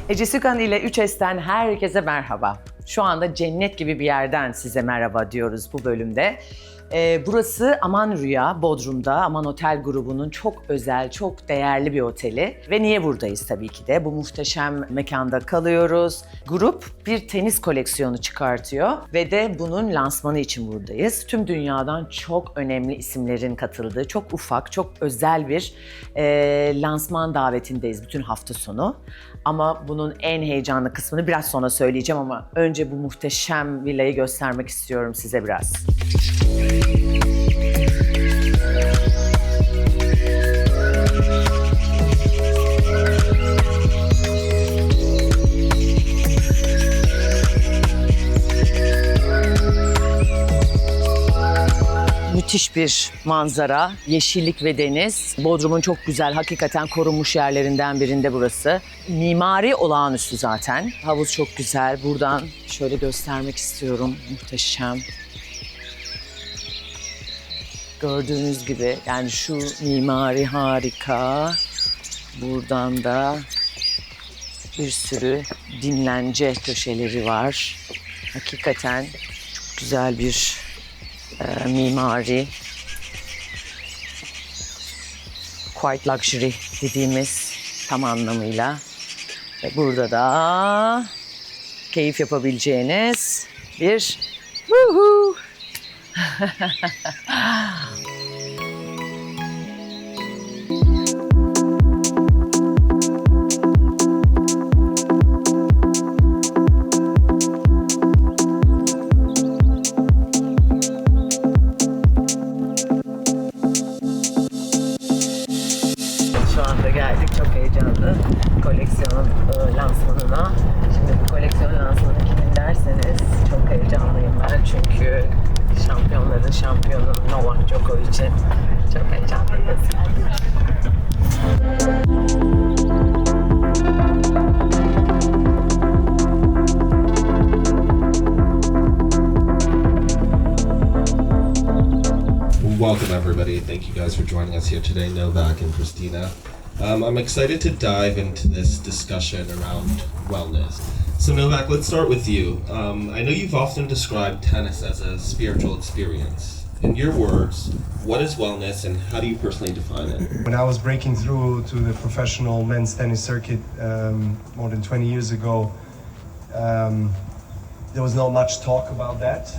Ece Sükan ile 3S'ten herkese merhaba. Şu anda cennet gibi bir yerden size merhaba diyoruz bu bölümde. Burası Aman Rüya, Bodrum'da Aman Otel grubunun çok özel, çok değerli bir oteli. Ve niye buradayız tabii ki de? Bu muhteşem mekanda kalıyoruz. Grup bir tenis koleksiyonu çıkartıyor ve de bunun lansmanı için buradayız. Tüm dünyadan çok önemli isimlerin katıldığı, çok ufak, çok özel bir lansman davetindeyiz bütün hafta sonu. Ama bunun en heyecanlı kısmını biraz sonra söyleyeceğim ama önce bu muhteşem villayı göstermek istiyorum size biraz. Müthiş bir manzara, yeşillik ve deniz. Bodrum'un çok güzel, hakikaten korunmuş yerlerinden birinde burası. Mimari olağanüstü zaten. Havuz çok güzel. Buradan şöyle göstermek istiyorum. Muhteşem. Gördüğünüz gibi yani şu mimari harika. Buradan da bir sürü dinlence köşeleri var. Hakikaten çok güzel bir mimari, quite luxury dediğimiz tam anlamıyla. Ve burada da keyif yapabileceğiniz bir woohoo. Geldik, çok heyecanlı koleksiyonun lansmanına. Şimdi bu koleksiyon lansmanı kimin derseniz çok heyecanlıyım ben çünkü şampiyonların şampiyonu Novak Djokovic'in çok heyecanlıyız. Welcome everybody. Thank you guys for joining us here today, Novak and Christina. I'm excited to dive into this discussion around wellness. So Novak, let's start with you. I know you've often described tennis as a spiritual experience. In your words, what is wellness and how do you personally define it? When I was breaking through to the professional men's tennis circuit more than 20 years ago, there was not much talk about that.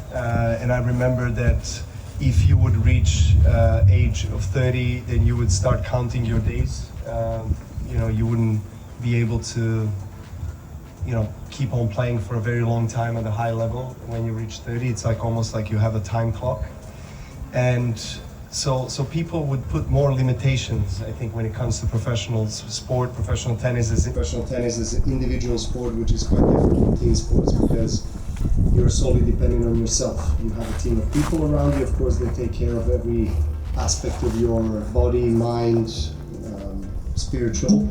And I remember that if you would reach age of 30, then you would start counting your days. You wouldn't be able to, keep on playing for a very long time at a high level. When you reach 30, it's like almost like you have a time clock. And so people would put more limitations, I think, when it comes to professional sport. Professional tennis is an individual sport, which is quite different from team sports because you're solely dependent on yourself. You have a team of people around you, of course, they take care of every aspect of your body, mind, spiritual,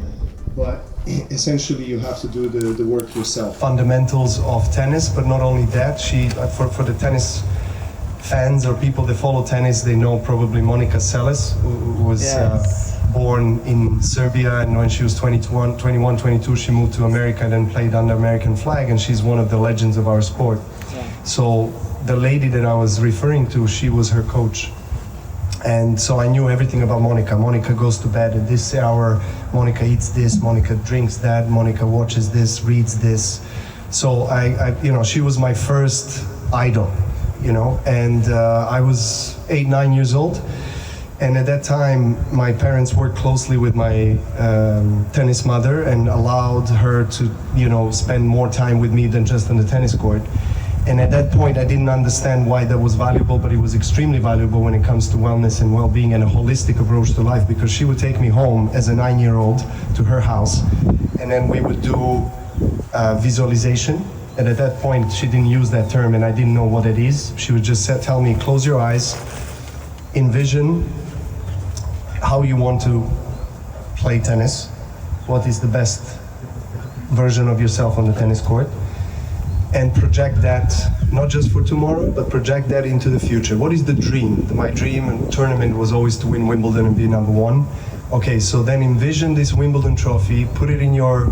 but essentially you have to do the work yourself. Fundamentals of tennis, but not only that, for the tennis fans or people that follow tennis, they know probably Monica Seles, who was born in Serbia, and when she was 21, 22, she moved to America and then played under American flag, and she's one of the legends of our sport. Yeah. So the lady that I was referring to, she was her coach. And so I knew everything about Monica. Monica goes to bed at this hour, Monica eats this, Monica drinks that, Monica watches this, reads this. So she was my first idol, and I was 8-9 years old. And at that time, my parents worked closely with my tennis mother and allowed her to, spend more time with me than just on the tennis court. And at that point, I didn't understand why that was valuable, but it was extremely valuable when it comes to wellness and well-being and a holistic approach to life, because she would take me home as a 9-year-old to her house, and then we would do visualization. And at that point, she didn't use that term, and I didn't know what it is. She would just tell me, close your eyes, envision how you want to play tennis, what is the best version of yourself on the tennis court, and project that not just for tomorrow, but project that into the future. What is the dream? My dream and tournament was always to win Wimbledon and be number one. Okay, so then envision this Wimbledon trophy, put it in your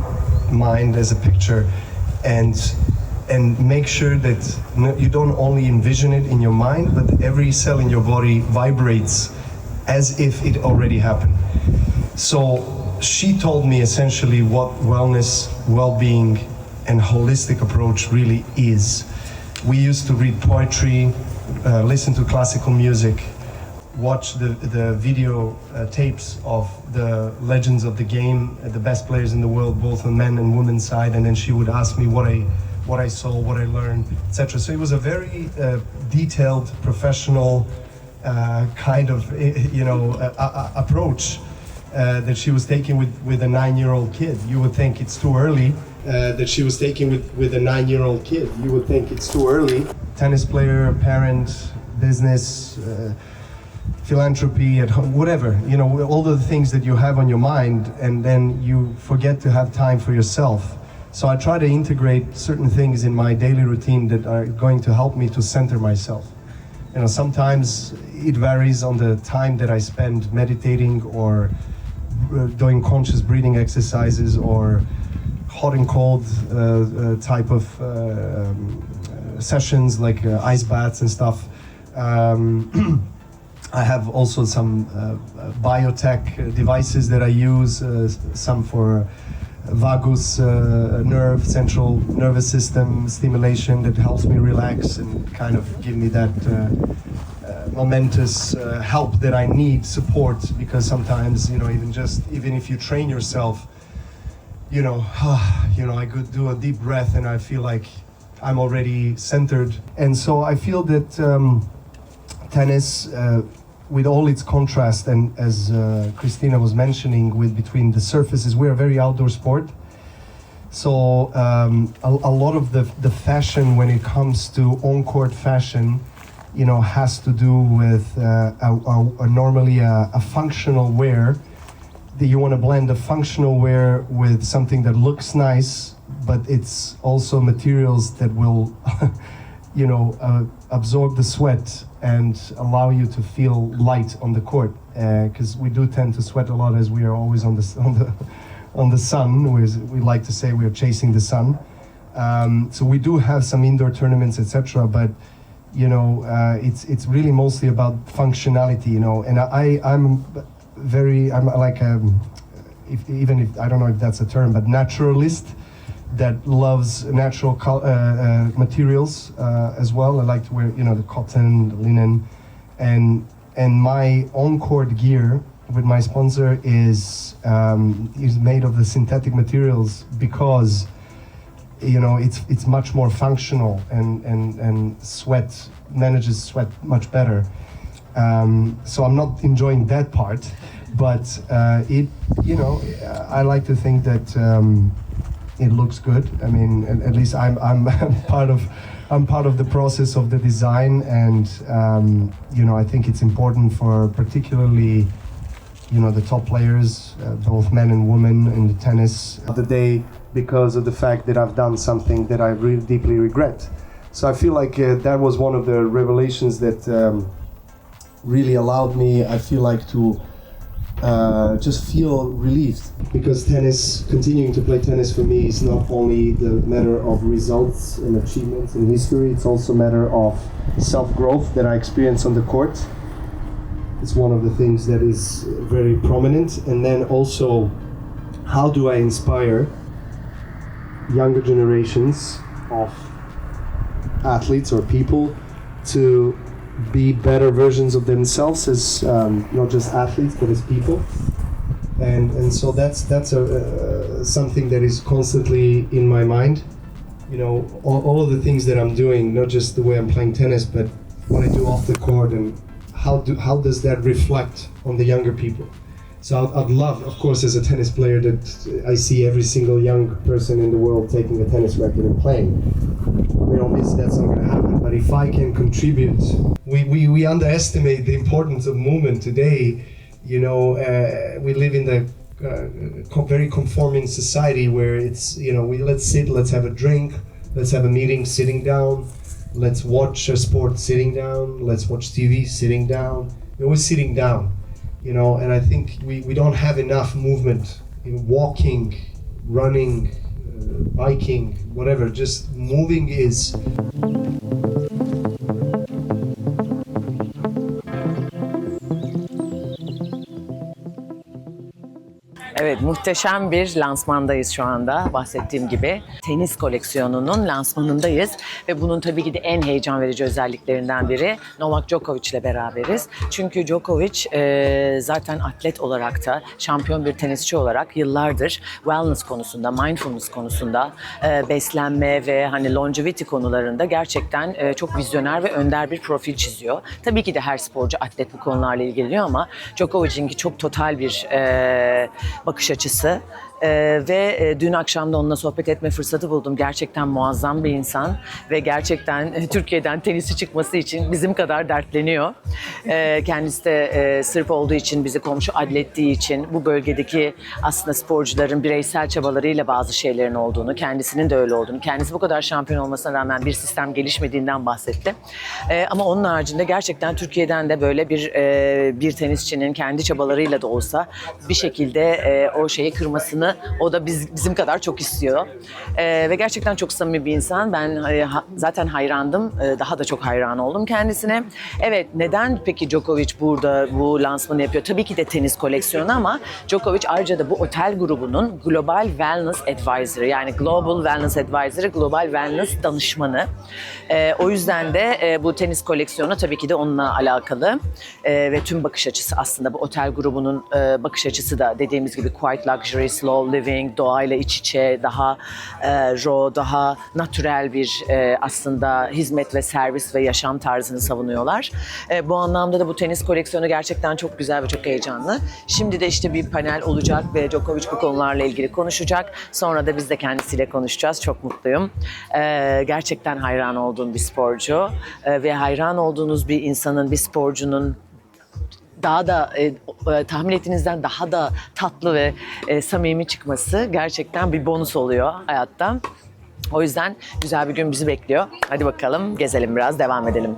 mind as a picture, and make sure that you don't only envision it in your mind, but every cell in your body vibrates as if it already happened. So she told me essentially what wellness, well-being, and holistic approach really is. We used to read poetry, listen to classical music, watch the video tapes of the legends of the game, the best players in the world, both on men and women's side, and then she would ask me what I saw, what I learned, etc. So it was a very detailed, professional kind of approach that she was taking with a 9-year-old kid. You would think it's too early. That she was taking with a 9-year-old kid. You would think it's too early. Tennis player, parent, business, philanthropy at home, whatever, all the things that you have on your mind, and then you forget to have time for yourself. So I try to integrate certain things in my daily routine that are going to help me to center myself. Sometimes it varies on the time that I spend meditating or doing conscious breathing exercises or hot and cold type of sessions like ice baths and stuff. I have also some biotech devices that I use, some for vagus nerve, central nervous system stimulation that helps me relax and kind of give me that momentous help that I need, support, because sometimes, even if you train yourself, I could do a deep breath and I feel like I'm already centered. And so I feel that tennis, with all its contrast, and as Christina was mentioning, between the surfaces, we're a very outdoor sport. So a lot of the fashion when it comes to on-court fashion, has to do with normally a functional wear. That you want to blend a functional wear with something that looks nice, but it's also materials that will, absorb the sweat and allow you to feel light on the court. Because we do tend to sweat a lot as we are always on the sun. We like to say we are chasing the sun. So we do have some indoor tournaments, etc. But it's really mostly about functionality. And I'm like even if I don't know if that's a term, but naturalist that loves natural materials as well. I like to wear the cotton, the linen, and my on-court gear with my sponsor is made of the synthetic materials because it's much more functional and manages sweat much better. So I'm not enjoying that part, but I like to think that it looks good. I mean, at least I'm part of the process of the design, and I think it's important for particularly the top players, both men and women in the tennis of the day, because of the fact that I've done something that I really deeply regret. So I feel like that was one of the revelations that really allowed me, I feel like, to just feel relieved. Because continuing to play tennis for me is not only the matter of results and achievements in history, it's also a matter of self-growth that I experience on the court. It's one of the things that is very prominent. And then also, how do I inspire younger generations of athletes or people to be better versions of themselves as not just athletes but as people, and so that's something that is constantly in my mind. All of the things that I'm doing, not just the way I'm playing tennis, but what I do off the court, and how does that reflect on the younger people. So I'd love, of course, as a tennis player, that I see every single young person in the world taking a tennis racket and playing. Obviously that's not going to happen, but if I can contribute, we underestimate the importance of movement today. We live in the very conforming society where it's, let's sit, let's have a drink, let's have a meeting sitting down, let's watch a sport sitting down, let's watch TV sitting down. We're always sitting down, and I think we don't have enough movement in walking, running, biking, whatever, just moving is Evet, muhteşem bir lansmandayız şu anda bahsettiğim gibi. Tenis koleksiyonunun lansmanındayız ve bunun tabii ki de en heyecan verici özelliklerinden biri Novak Djokovic ile beraberiz. Çünkü Djokovic zaten atlet olarak da şampiyon bir tenisçi olarak yıllardır wellness konusunda, mindfulness konusunda, beslenme ve hani longevity konularında gerçekten çok vizyoner ve önder bir profil çiziyor. Tabii ki de her sporcu atlet bu konularla ilgileniyor ama Djokovic'inki çok total bir bakış açısı ve dün akşam da onunla sohbet etme fırsatı buldum. Gerçekten muazzam bir insan ve gerçekten Türkiye'den tenisi çıkması için bizim kadar dertleniyor. Kendisi de Sırp olduğu için, bizi komşu adlettiği için bu bölgedeki aslında sporcuların bireysel çabalarıyla bazı şeylerin olduğunu, kendisinin de öyle olduğunu, kendisi bu kadar şampiyon olmasına rağmen bir sistem gelişmediğinden bahsetti. Ama onun haricinde gerçekten Türkiye'den de böyle bir tenisçinin kendi çabalarıyla da olsa bir şekilde o şeyi kırmasını o da bizim kadar çok istiyor. Ve gerçekten çok samimi bir insan. Ben zaten hayrandım. Daha da çok hayran oldum kendisine. Evet, neden peki Djokovic burada bu lansmanı yapıyor? Tabii ki de tenis koleksiyonu ama Djokovic ayrıca da bu otel grubunun Global Wellness Advisor'ı, yani Global Wellness Advisor'ı, Global Wellness danışmanı. O yüzden de bu tenis koleksiyonu tabii ki de onunla alakalı. Ve tüm bakış açısı aslında bu otel grubunun bakış açısı da dediğimiz gibi quite luxury, slow living, doğayla iç içe, daha raw, daha natürel bir aslında hizmet ve servis ve yaşam tarzını savunuyorlar. Bu anlamda da bu tenis koleksiyonu gerçekten çok güzel ve çok heyecanlı. Şimdi de işte bir panel olacak ve Djokovic bu konularla ilgili konuşacak. Sonra da biz de kendisiyle konuşacağız. Çok mutluyum. Gerçekten hayran olduğum bir sporcu ve hayran olduğunuz bir insanın, bir sporcunun daha da tahmin ettiğinizden daha da tatlı ve samimi çıkması gerçekten bir bonus oluyor hayatta. O yüzden güzel bir gün bizi bekliyor. Hadi bakalım gezelim biraz, devam edelim.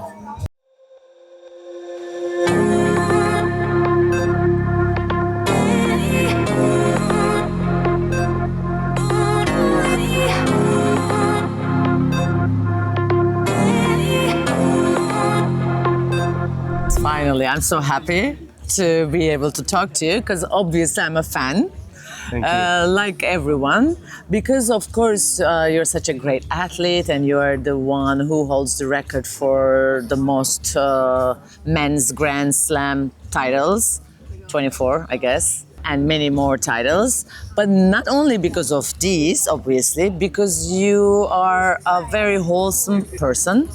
Finally, I'm so happy to be able to talk to you because obviously I'm a fan. Thank you. Like everyone, because of course you're such a great athlete and you're the one who holds the record for the most men's Grand Slam titles, 24 I guess, and many more titles. But not only because of these, obviously, because you are a very wholesome person.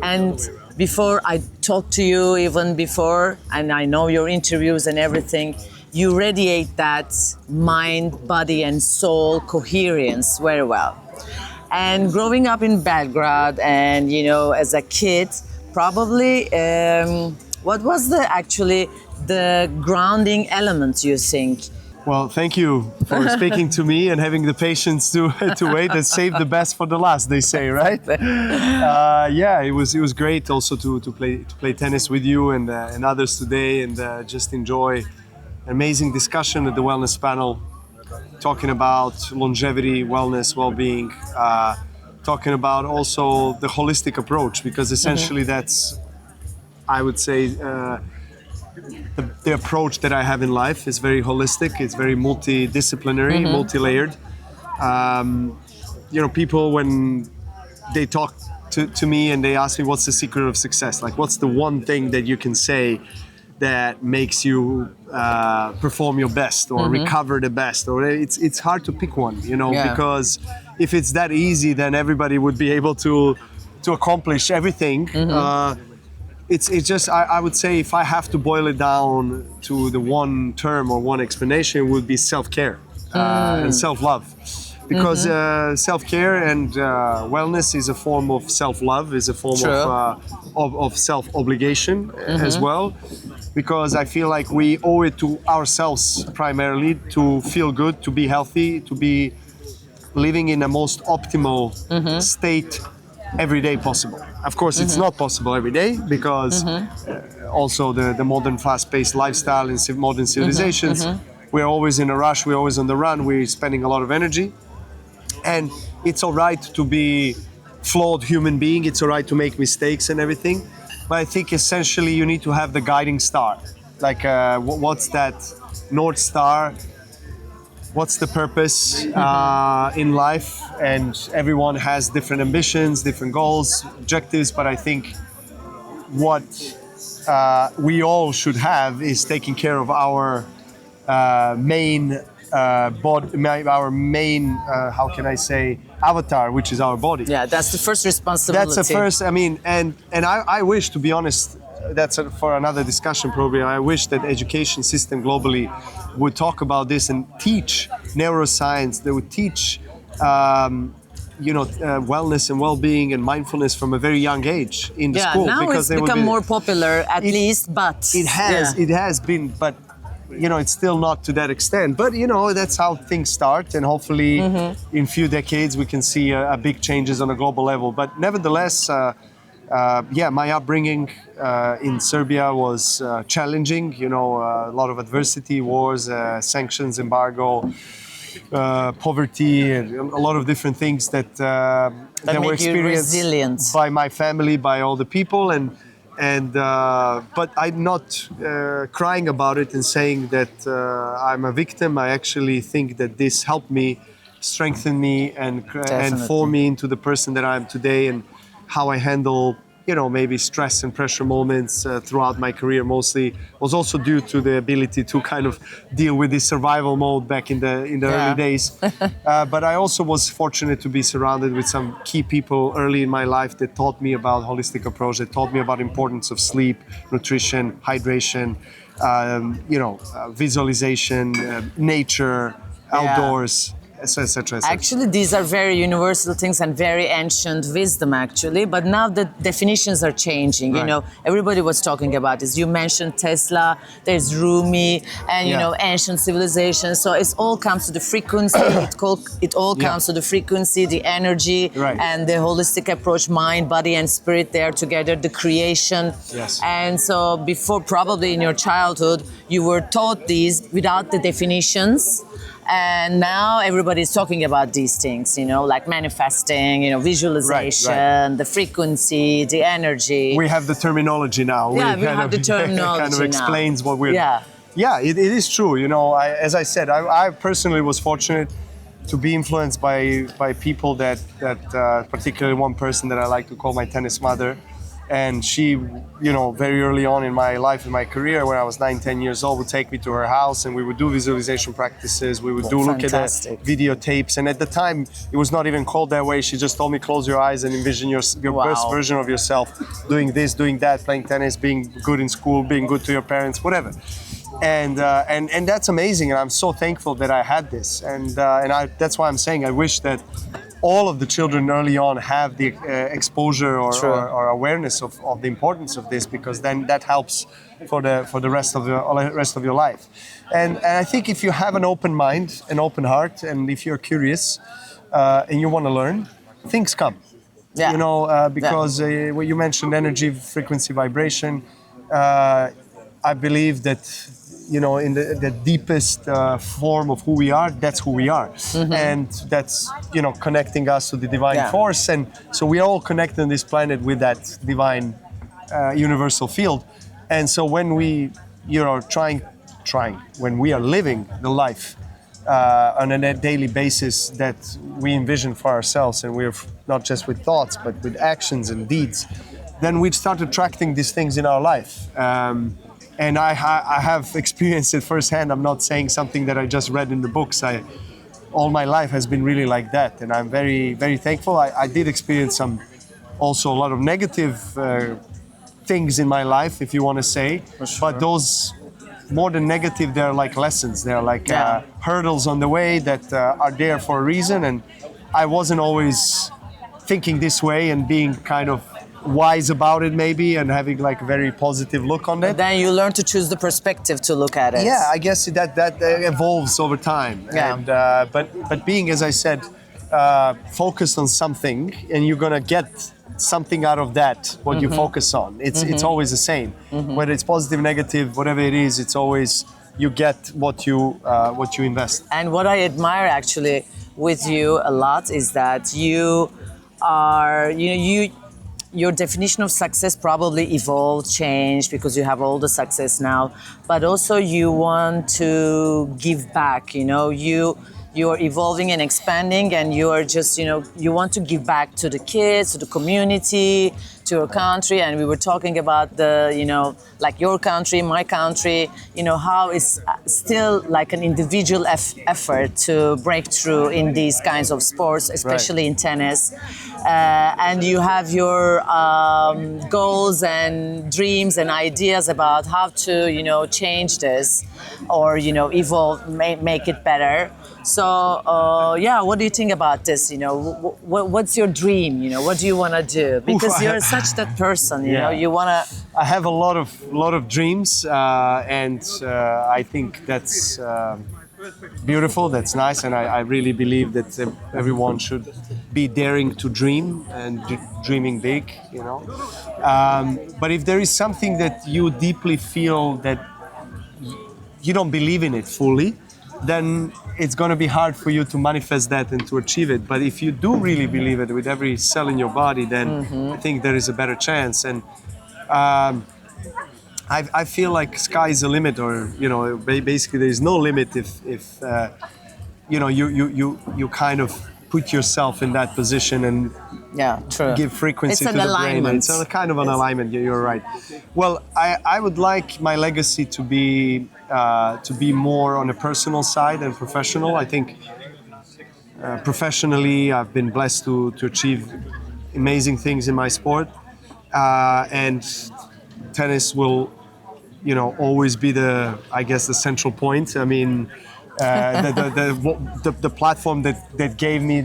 And before I talk to you, even before, and I know your interviews and everything, you radiate that mind, body, and soul coherence very well. And growing up in Belgrade, and you know, as a kid, probably, what was the grounding element you think? Well, thank you for speaking to me and having the patience to wait and save the best for the last, they say, right? Yeah, it was great also to play tennis with you and others today, and just enjoy an amazing discussion at the wellness panel, talking about longevity, wellness, well-being, talking about also the holistic approach, because essentially that's, I would say, the approach that I have in life is very holistic. It's very multidisciplinary, multi-layered. You know, people, when they talk to me and they ask me what's the secret of success, like what's the one thing that you can say that makes you perform your best or recover the best, or it's hard to pick one, you know, because if it's that easy, then everybody would be able to accomplish everything. It's just, I would say, if I have to boil it down to the one term or one explanation, it would be self-care and self-love. Because self-care and wellness is a form of self-love, is a form of self-obligation as well. Because I feel like we owe it to ourselves primarily to feel good, to be healthy, to be living in the most optimal state every day possible. Of course, it's not possible every day because also the modern fast-paced lifestyle in modern civilizations, we're always in a rush, we're always on the run, we're spending a lot of energy. And it's all right to be flawed human being. It's all right to make mistakes and everything. But I think essentially you need to have the guiding star. Like, what's that North Star? What's the purpose in life? And everyone has different ambitions, different goals, objectives. But I think what we all should have is taking care of our main our main, how can I say, avatar, which is our body. Yeah, that's the first responsibility. That's the first, I mean, and I wish, to be honest, that's for another discussion probably. I wish that education system globally would talk about this and teach neuroscience. They would teach, wellness and well-being and mindfulness from a very young age in the school. Now because it's become more popular, at least, but... It has been, but it's still not to that extent. But, that's how things start. And hopefully in a few decades, we can see a big changes on a global level. But nevertheless, my upbringing in Serbia was challenging. A lot of adversity, wars, sanctions, embargo, poverty, and a lot of different things that were experienced by my family, by all the people. But I'm not crying about it and saying that I'm a victim. I actually think that this helped me, strengthen me, and form me into the person that I am today, and how I handle, maybe stress and pressure moments throughout my career. Mostly was also due to the ability to kind of deal with this survival mode back in the early days. But I also was fortunate to be surrounded with some key people early in my life that taught me about holistic approach, that taught me about importance of sleep, nutrition, hydration, visualization, nature, outdoors. etc. Actually, these are very universal things and very ancient wisdom, actually. But now the definitions are changing. Right. Everybody was talking about this. You mentioned Tesla, there's Rumi, and ancient civilizations. So it all comes to the frequency. It all comes to the frequency, the energy, and the holistic approach, mind, body, and spirit. They are together. The creation. Yes. And so before, probably in your childhood, you were taught these without the definitions. And now everybody's talking about these things, like manifesting, visualization, the frequency, the energy. We have the terminology now. Yeah, we have the terminology kind of explains now. What we're... Yeah, it is true. As I said, I personally was fortunate to be influenced by people that particularly one person that I like to call my tennis mother. And she, very early on in my life, in my career, when I was 9-10 years old, would take me to her house and we would do visualization practices. We would look at the videotapes. And at the time, it was not even called that way. She just told me, close your eyes and envision your best version of yourself, doing this, doing that, playing tennis, being good in school, being good to your parents, whatever. And that's amazing. And I'm so thankful that I had this. And that's why I'm saying I wish that all of the children early on have the exposure or awareness of the importance of this, because then that helps for the rest of your life. And I think if you have an open mind, an open heart, and if you're curious and you want to learn, things come. Yeah. Because when you mentioned energy, frequency, vibration, I believe that in the deepest form of who we are, that's who we are. And that's, connecting us to the divine force. And so we are all connected on this planet with that divine universal field. And so when we, when we are living the life on a daily basis that we envision for ourselves, and we're not just with thoughts, but with actions and deeds, then we start attracting these things in our life. And I have experienced it firsthand. I'm not saying something that I just read in the books. All my life has been really like that. And I'm very, very thankful. I did experience also a lot of negative things in my life, if you want to say. But those, more than negative, they're like lessons. They're like hurdles on the way that are there for a reason. And I wasn't always thinking this way and being kind of wise about it maybe, and having like a very positive look on it. Then you learn to choose the perspective to look at it. Yeah, I guess that evolves over time. Yeah. And but being, as I said, focused on something, and you're gonna get something out of that. What you focus on, it's always the same. Whether it's positive, negative, whatever it is, it's always you get what you invest. And what I admire actually with you a lot is that you are, your definition of success probably evolved, changed because you have all the success now, but also you want to give back, you're evolving and expanding, and you are just, you want to give back to the kids, to the community, to your country. And we were talking about the, like your country, my country, how it's still like an individual effort to break through in these kinds of sports, especially in tennis. And you have your goals and dreams and ideas about how to, change this or, evolve, make it better. So, what do you think about this? What's your dream? What do you want to do? Because you're such that person, you want to... I have a lot of dreams, and I think that's beautiful, that's nice, and I really believe that everyone should be daring to dream and dreaming big, But if there is something that you deeply feel that you don't believe in it fully, then it's going to be hard for you to manifest that and to achieve it. But if you do really believe it with every cell in your body, then I think there is a better chance. And I feel like sky is the limit, or basically there is no limit if you kind of put yourself in that position and give frequency to the brain. It's a kind of an alignment. You're right. Well, I would like my legacy to be more on a personal side than professional. I think professionally, I've been blessed to achieve amazing things in my sport, and tennis will, always be the central point. I mean, the platform that gave me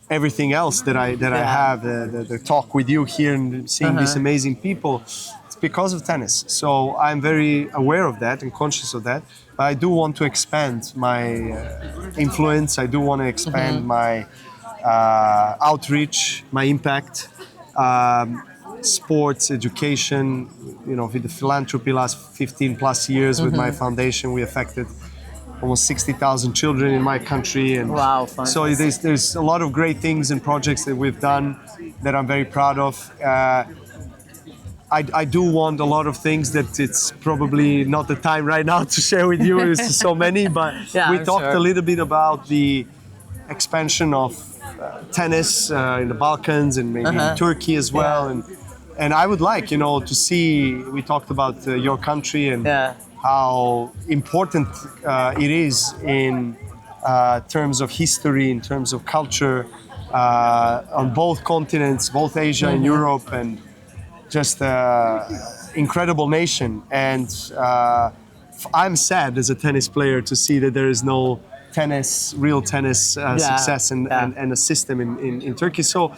everything else that I have, the talk with you here and seeing these amazing people. It's because of tennis. So I'm very aware of that and conscious of that. But I do want to expand my influence. I do want to expand my outreach, my impact, sports, education. With the philanthropy last 15 plus years with my foundation, we affected almost 60,000 children in my country. And wow, fantastic. So there's a lot of great things and projects that we've done that I'm very proud of. I do want a lot of things that it's probably not the time right now to share with you. There's so many, but we talked a little bit about the expansion of tennis in the Balkans and maybe in Turkey as well. And I would like, to see, we talked about your country and how important it is in terms of history, in terms of culture, on both continents, both Asia and Europe, and just incredible nation. And I'm sad as a tennis player to see that there is no real tennis success and a system in Turkey. So,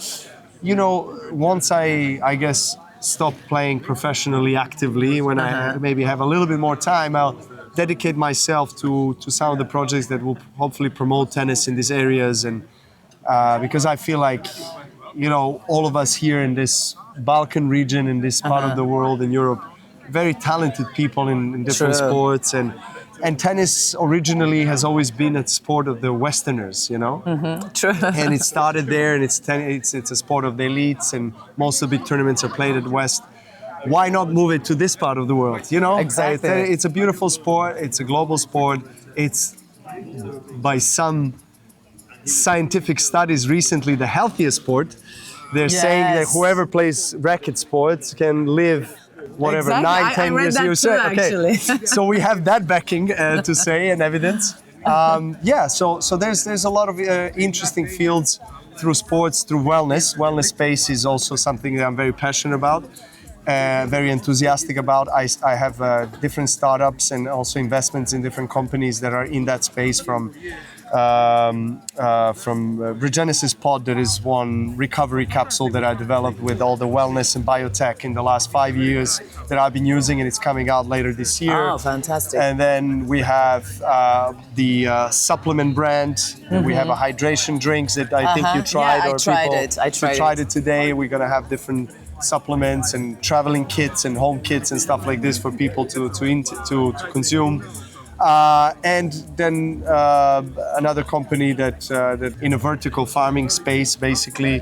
once I guess stop playing professionally actively, when I maybe have a little bit more time, I'll dedicate myself to some of the projects that will hopefully promote tennis in these areas. And because I feel like, all of us here in this Balkan region, in this part of the world, in Europe, very talented people in different sports. And tennis originally has always been a sport of the Westerners, True. And it started there, and it's a sport of the elites, and most of the big tournaments are played at West. Why not move it to this part of the world? Exactly. It's a beautiful sport. It's a global sport. It's, by some scientific studies recently, the healthiest sport. They're saying that whoever plays racket sports can live whatever, exactly. 9, 10 years. I read that too, actually. So we have that backing to say and evidence. So there's a lot of interesting fields through sports, through wellness. Wellness space is also something that I'm very passionate about, very enthusiastic about. I have different startups and also investments in different companies that are in that space, from Regenesis Pod, that is one recovery capsule that I developed with all the wellness and biotech in the last 5 years that I've been using, and it's coming out later this year. Oh, fantastic. And then we have the supplement brand. We have a hydration drinks that I think you tried. I tried it today. We're going to have different supplements and traveling kits and home kits and stuff like this for people to consume. And then another company that in a vertical farming space, basically.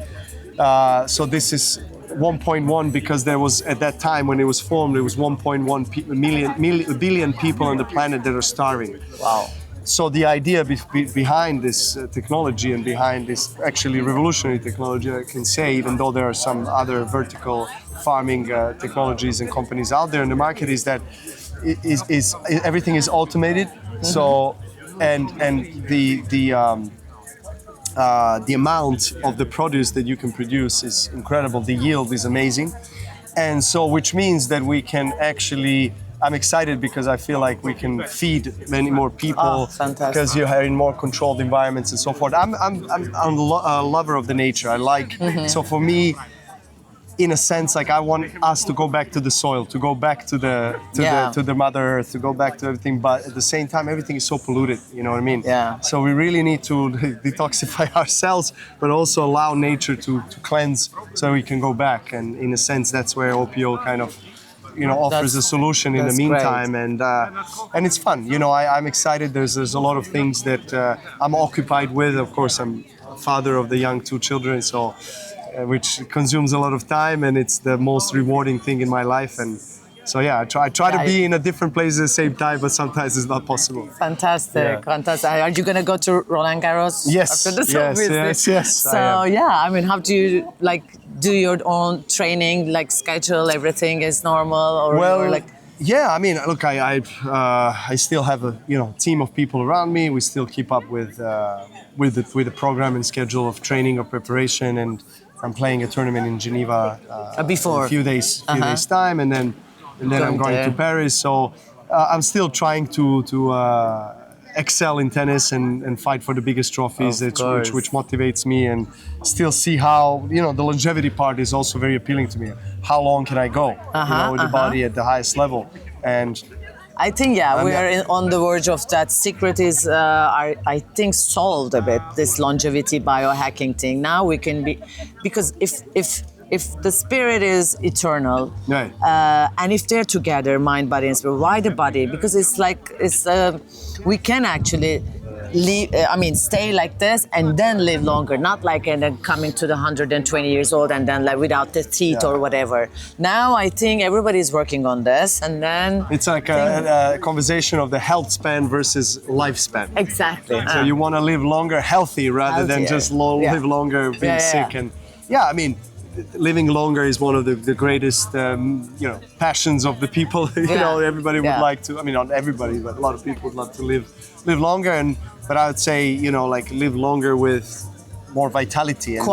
So this is 1.1 because there was, at that time when it was formed, there was 1.1 billion people on the planet that are starving. Wow. So the idea behind this technology and behind this actually revolutionary technology, I can say, even though there are some other vertical farming technologies and companies out there in the market, is that everything is automated. So and the amount of the produce that you can produce is incredible. The yield is amazing, and so which means that we can actually. I'm excited because I feel like we can feed many more people because you're in more controlled environments and so forth. I'm a lover of the nature. I like so for me, in a sense, like I want us to go back to the soil, to go back to the Mother Earth, to go back to everything. But at the same time, everything is so polluted. You know what I mean? Yeah. So we really need to detoxify ourselves, but also allow nature to cleanse, so we can go back. And in a sense, that's where OPO kind of, offers a solution in the meantime, great. And it's fun. I'm excited. There's a lot of things that I'm occupied with. Of course, I'm a father of the young 2 children, so which consumes a lot of time, and it's the most rewarding thing in my life. And so I try to be in a different place at the same time, but sometimes it's not possible. Fantastic, fantastic. Are you gonna go to Roland Garros? Yes, after this? yes. So I mean, how do you do your own training, schedule everything is normal, or Yeah, I mean, look, I still have a team of people around me. We still keep up with the program and schedule of training or preparation, and I'm playing a tournament in Geneva before in a few days time, and then I'm going to Paris. So I'm still trying to excel in tennis and fight for the biggest trophies, which motivates me, and still see how the longevity part is also very appealing to me. How long can I go with the body at the highest level? And I think we are on the verge of that. Secret is I think solved a bit, this longevity biohacking thing. Now we can be, because if the spirit is eternal, and if they're together, mind, body, and spirit, why the body? Because we can actually stay like this and then live longer, not and then coming to the 120 years old and then without the teeth or whatever. Now I think everybody's working on this, and then it's like a conversation of the health span versus lifespan. Exactly. So you want to live longer, healthy, rather than just live longer being sick. And living longer is one of the greatest, passions of the people. Everybody would like to. I mean, not everybody, but a lot of people would love to live longer. But I would say, live longer with more vitality and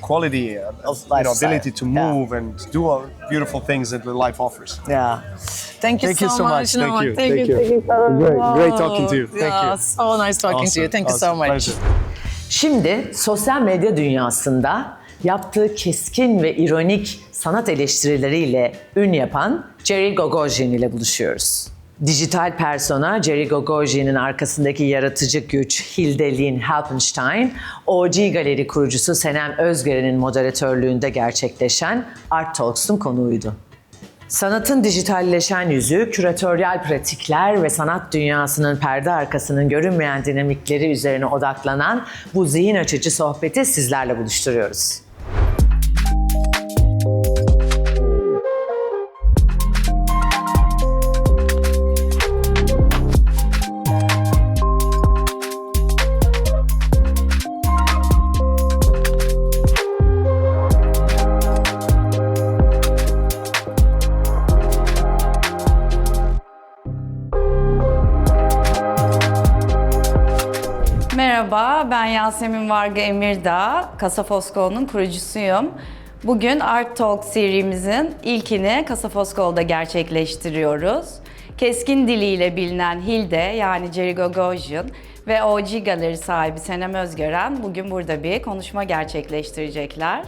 quality of ability to move and do beautiful things that life offers. Yeah. Thank you so much. Thank you. Thank you. Great talking to you. Thank you. So nice talking to you. Thank you so much. Pleasure. Şimdi sosyal medya dünyasında yaptığı keskin ve ironik sanat eleştirileriyle ün yapan Jerry Gogosian ile buluşuyoruz. Dijital persona Jerry Gogosian'ın arkasındaki yaratıcı güç Hilde Lynn Halpenstein, OG Galeri kurucusu Senem Özgeren'in moderatörlüğünde gerçekleşen Art Talks'un konuğuydu. Sanatın dijitalleşen yüzü, küratöryal pratikler ve sanat dünyasının perde arkasının görünmeyen dinamikleri üzerine odaklanan bu zihin açıcı sohbeti sizlerle buluşturuyoruz. Merhaba, ben Yasemin Varga Emirdağ, Kasa Fosko'nun kurucusuyum. Bugün Art Talk serimizin ilkini Kasa Fosko'da gerçekleştiriyoruz. Keskin diliyle bilinen Hilde, yani Jerry Gogosian ve OG Galeri sahibi Senem Özgören bugün burada bir konuşma gerçekleştirecekler.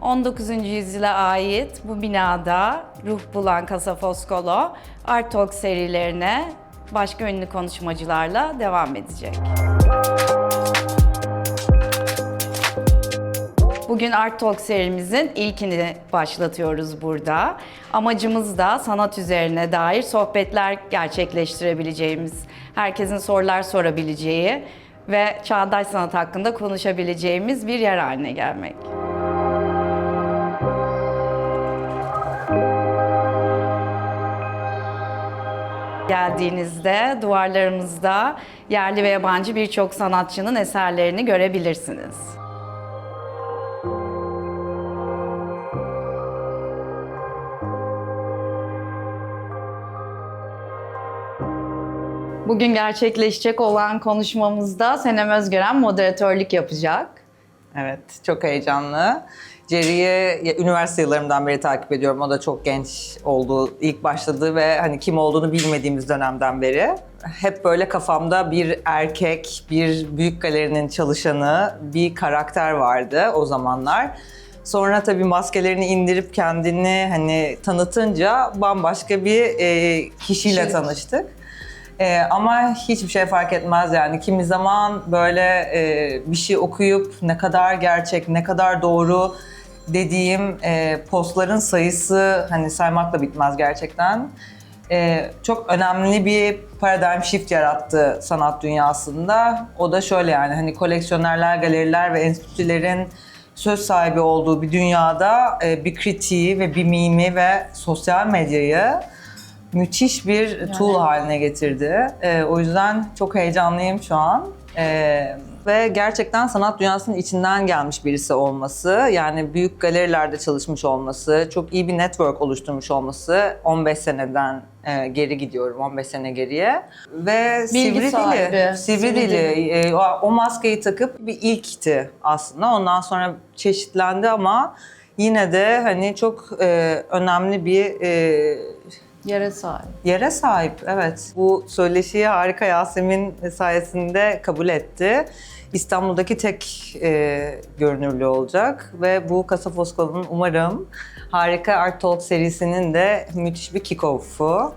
...19. yüzyıla ait bu binada ruh bulan Kasa Foskolo, Art Talk serilerine başka ünlü konuşmacılarla devam edecek. Bugün Art Talk serimizin ilkini başlatıyoruz burada. Amacımız da sanat üzerine dair sohbetler gerçekleştirebileceğimiz, herkesin sorular sorabileceği ve çağdaş sanat hakkında konuşabileceğimiz bir yer haline gelmek. Geldiğinizde duvarlarımızda yerli ve yabancı birçok sanatçının eserlerini görebilirsiniz. Bugün gerçekleşecek olan konuşmamızda Senem Özgören moderatörlük yapacak. Evet, çok heyecanlı. Jerry'i üniversite yıllarımdan beri takip ediyorum. O da çok genç oldu, ilk başladığı ve hani kim olduğunu bilmediğimiz dönemden beri. Hep böyle kafamda bir erkek, bir büyük galerinin çalışanı, bir karakter vardı o zamanlar. Sonra tabii maskelerini indirip kendini hani tanıtınca bambaşka bir kişiyle tanıştık. Ama hiçbir şey fark etmez yani. Kimi zaman böyle bir şey okuyup ne kadar gerçek, ne kadar doğru dediğim postların sayısı hani saymakla bitmez gerçekten. Çok önemli bir paradigm shift yarattı sanat dünyasında. O da şöyle yani hani koleksiyonerler, galeriler ve enstitülerin söz sahibi olduğu bir dünyada bir kritiği ve bir mimi ve sosyal medyayı müthiş bir tool haline getirdi. O yüzden çok heyecanlıyım şu an. Ve gerçekten sanat dünyasının içinden gelmiş birisi olması, yani büyük galerilerde çalışmış olması, çok iyi bir network oluşturmuş olması, 15 seneden geri gidiyorum, 15 sene geriye. Ve sivri dili. O maskeyi takıp bir ilkti aslında. Ondan sonra çeşitlendi ama yine de hani çok önemli bir Yere sahip, evet. Bu söyleşiyi harika Yasemin sayesinde kabul etti. İstanbul'daki tek görünürlüğü olacak ve bu Kasa Foskol'un umarım harika Art Talk serisinin de müthiş bir kick-off'u.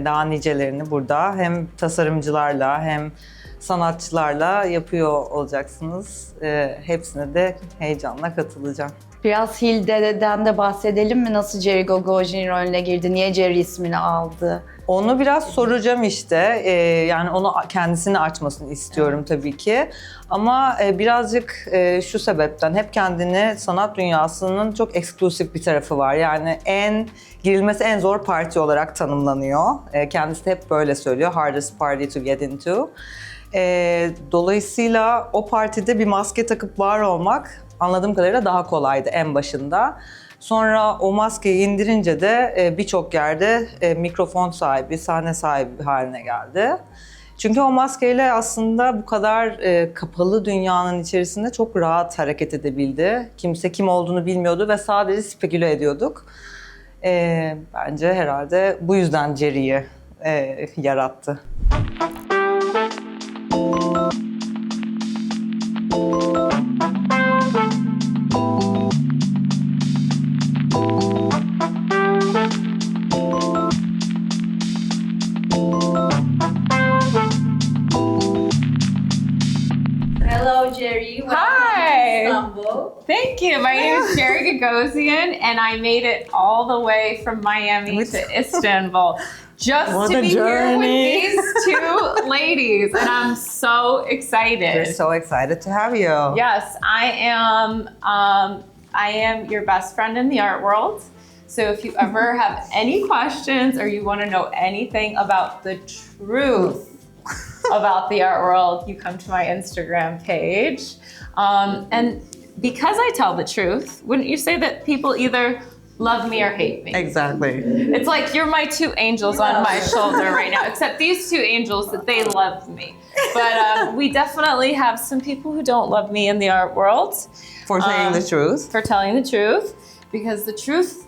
Daha nicelerini burada hem tasarımcılarla hem sanatçılarla yapıyor olacaksınız. Hepsine de heyecanla katılacağım. Biraz Hilde'den de bahsedelim mi? Nasıl Jerry Gogojin rolüne girdi? Niye Jerry ismini aldı? Onu biraz soracağım işte. Yani onu kendisini açmasını istiyorum tabii ki. Ama birazcık şu sebepten hep kendini sanat dünyasının çok eksklusif bir tarafı var. Yani girilmesi en zor parti olarak tanımlanıyor. Kendisi de hep böyle söylüyor. Hardest party to get into. Dolayısıyla o partide bir maske takıp var olmak anladığım kadarıyla daha kolaydı en başında. Sonra o maskeyi indirince de birçok yerde mikrofon sahibi, sahne sahibi haline geldi. Çünkü o maskeyle aslında bu kadar kapalı dünyanın içerisinde çok rahat hareket edebildi. Kimse kim olduğunu bilmiyordu ve sadece speküle ediyorduk. Bence herhalde bu yüzden Jerry'i yarattı. Hello Jerry. Hi. Istanbul. Thank you. My name is Jerry Gagosian, and I made it all the way from Miami to Istanbul just to be here with these two ladies, and I'm so excited. We're so excited to have you. Yes, I am your best friend in the art world. So if you ever have any questions or you want to know anything about the truth about the art world, you come to my Instagram page. And because I tell the truth, wouldn't you say that people either love me or hate me? Exactly. It's like you're my two angels on my shoulder right now, except these two angels, that they love me. But we definitely have some people who don't love me in the art world. For saying the truth. For telling the truth, because the truth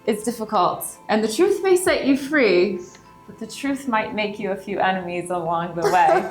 is difficult. And the truth may set you free, but the truth might make you a few enemies along the way.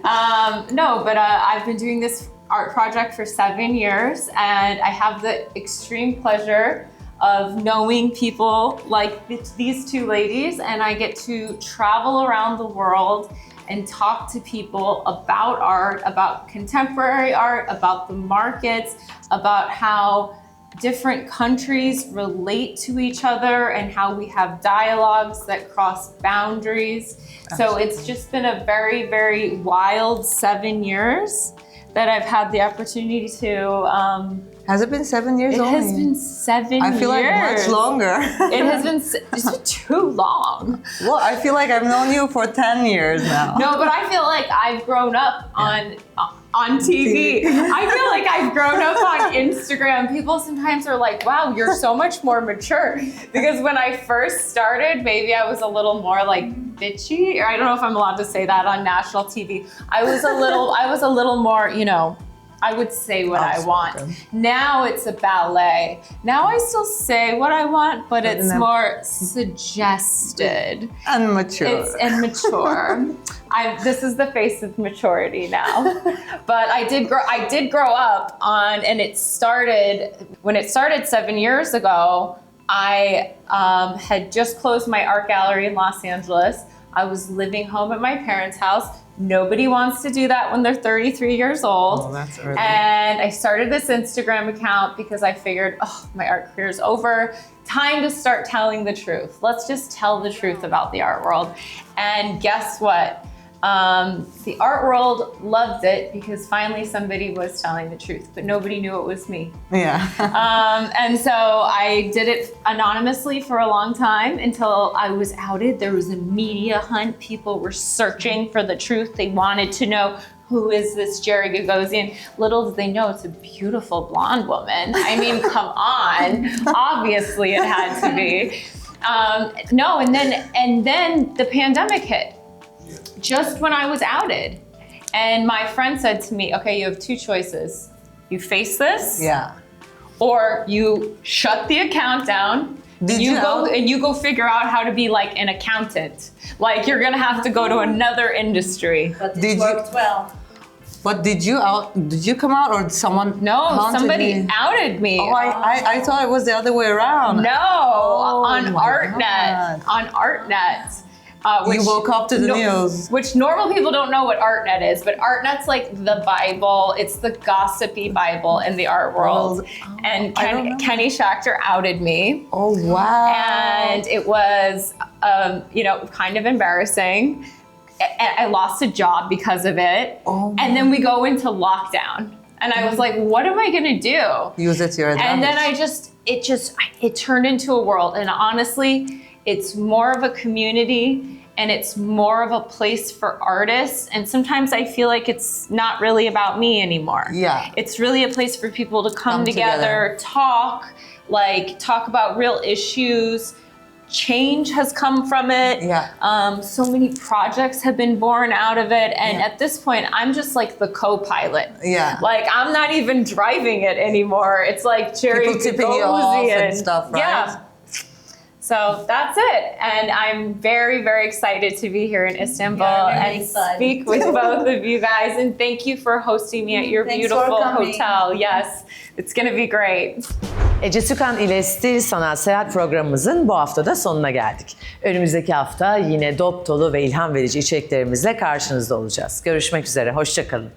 I've been doing this art project for 7 years, and I have the extreme pleasure of knowing people like these two ladies, and I get to travel around the world and talk to people about art, about contemporary art, about the markets, about how different countries relate to each other and how we have dialogues that cross boundaries. So it's just been a very, very wild 7 years that I've had the opportunity to. Has it been 7 years It only? has been 7 years. I feel like much longer. It has been it's been too long. Well, I feel like I've known you for 10 years now. No, but I feel like I've grown up on TV. I feel like I've grown up on Instagram. People sometimes are like, wow, you're so much more mature. Because when I first started, maybe I was a little more like bitchy, or I don't know if I'm allowed to say that on national TV. I was a little more, you know, I would say what I want. Now it's a ballet. Now I still say what I want, but it's more suggested. And mature. And mature. This is the face of maturity now. But I did grow up on, and when it started 7 years ago, I had just closed my art gallery in Los Angeles. I was living home at my parents' house. Nobody wants to do that when they're 33 years old. Oh, that's early. And I started this Instagram account because I figured, oh, my art career is over. Time to start telling the truth. Let's just tell the truth about the art world. And guess what? The art world loved it because finally somebody was telling the truth, but nobody knew it was me. Yeah. And so I did it anonymously for a long time until I was outed. There was a media hunt. People were searching for the truth. They wanted to know, who is this Jerry Gagosian? Little did they know it's a beautiful blonde woman. I mean, come on. Obviously it had to be. No, and then the pandemic hit. Just when I was outed. And my friend said to me, okay, you have two choices. You face this, or you shut the account down. You go figure out how to be like an accountant. Like you're gonna have to go to another industry. But it worked well. But did you come out, or someone? No, somebody outed me. Oh, I thought it was the other way around. No, on my ArtNet. God. On ArtNet. You woke up to the news. Which normal people don't know what ArtNet is, but ArtNet's like the Bible. It's the gossipy Bible in the art world. And Kenny Schachter outed me. Oh, wow. And it was, kind of embarrassing. I lost a job because of it. Oh. And then we go into lockdown. And I was like, what am I gonna do? Use it to your advantage. And then it turned into a world. And honestly, it's more of a community and it's more of a place for artists. And sometimes I feel like it's not really about me anymore. Yeah. It's really a place for people to come together, talk about real issues. Change has come from it. Yeah. So many projects have been born out of it. And at this point, I'm just like the co-pilot. Yeah. Like I'm not even driving it anymore. It's like Jerry People tipping you off and stuff, right? Yeah. So that's it. And I'm very, very excited to be here in Istanbul and speak with both of you guys. And thank you for hosting me at your beautiful hotel. Yes, it's going to be great. Ece Sükan ile Stil Sanat Seyahat programımızın bu haftada sonuna geldik. Önümüzdeki hafta yine dop dolu ve ilham verici içeriklerimizle karşınızda olacağız. Görüşmek üzere, hoşça kalın.